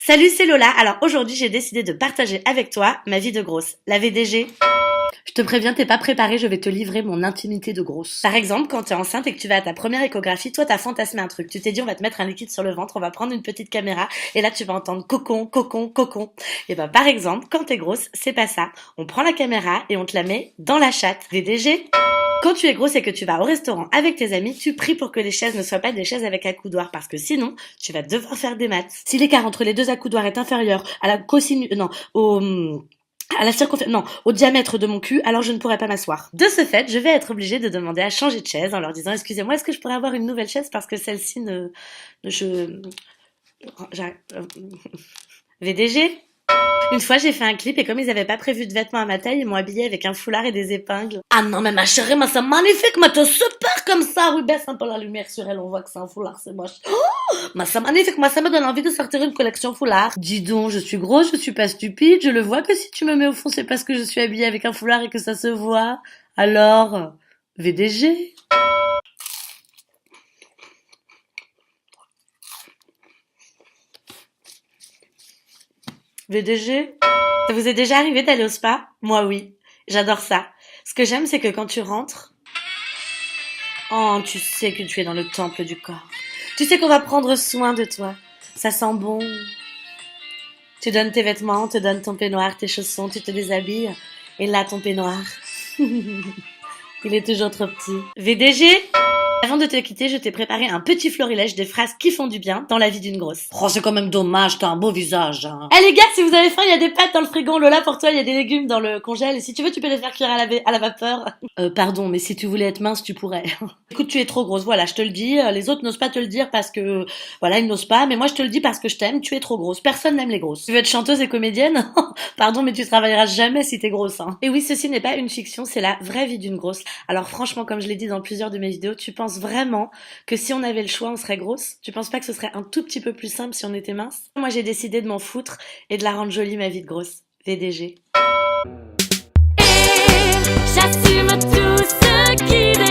Salut, c'est Lola. Alors aujourd'hui, j'ai décidé de partager avec toi ma vie de grosse. La VDG. Je te préviens, t'es pas préparé, je vais te livrer mon intimité de grosse. Par exemple, quand t'es enceinte et que tu vas à ta première échographie, toi t'as fantasmé un truc. Tu t'es dit on va te mettre un liquide sur le ventre, on va prendre une petite caméra et là tu vas entendre cocon, cocon, cocon. Et ben par exemple, quand t'es grosse, c'est pas ça. On prend la caméra et on te la met dans la chatte. VDG. Quand tu es grosse et que tu vas au restaurant avec tes amis, tu pries pour que les chaises ne soient pas des chaises avec accoudoir parce que sinon, tu vas devoir faire des maths. Si l'écart entre les deux accoudoirs est inférieur à la cosinus, non, à la non, au diamètre de mon cul, alors je ne pourrai pas m'asseoir. De ce fait, je vais être obligée de demander à changer de chaise en leur disant, excusez-moi, est-ce que je pourrais avoir une nouvelle chaise parce que celle-ci j'arrête. VDG? Une fois, j'ai fait un clip et comme ils avaient pas prévu de vêtements à ma taille, ils m'ont habillée avec un foulard et des épingles. Ah non, mais ma chérie, mais c'est magnifique, mais t'es super comme ça. Oui, baisse un peu la lumière sur elle, on voit que c'est un foulard, c'est moche. Oh, mais c'est magnifique, moi ça me donne envie de sortir une collection foulard. Dis donc, je suis grosse, je suis pas stupide, je le vois que si tu me mets au fond, c'est parce que je suis habillée avec un foulard et que ça se voit. Alors, VDG? VDG? Ça vous est déjà arrivé d'aller au spa? Moi oui, j'adore ça. Ce que j'aime, c'est que quand tu rentres, oh, tu sais que tu es dans le temple du corps. Tu sais qu'on va prendre soin de toi. Ça sent bon. Tu donnes tes vêtements, on te donne ton peignoir, tes chaussons, tu te déshabilles. Et là, ton peignoir. Il est toujours trop petit. VDG? Avant de te quitter, je t'ai préparé un petit florilège de phrases qui font du bien dans la vie d'une grosse. Oh, c'est quand même dommage, t'as un beau visage, hein. Eh les gars, si vous avez faim, il y a des pâtes dans le frigo. Lola, pour toi, il y a des légumes dans le congèle. Et si tu veux, tu peux les faire cuire à la vapeur. Pardon, mais si tu voulais être mince, tu pourrais. Écoute, tu es trop grosse, voilà, je te le dis. Les autres n'osent pas te le dire parce que, voilà, ils n'osent pas. Mais moi, je te le dis parce que je t'aime, tu es trop grosse. Personne n'aime les grosses. Tu veux être chanteuse et comédienne? Pardon, mais tu travailleras jamais si t'es grosse, hein. Et oui, ceci n'est pas une fiction, c'est la vraie vie d'une grosse. Alors franchement, comme je l'ai dit dans plusieurs de mes vidéos, tu penses vraiment que si on avait le choix, on serait grosse? Tu penses pas que ce serait un tout petit peu plus simple si on était mince? Moi, j'ai décidé de m'en foutre et de la rendre jolie, ma vie de grosse. VDG. Et j'assume tout ce qui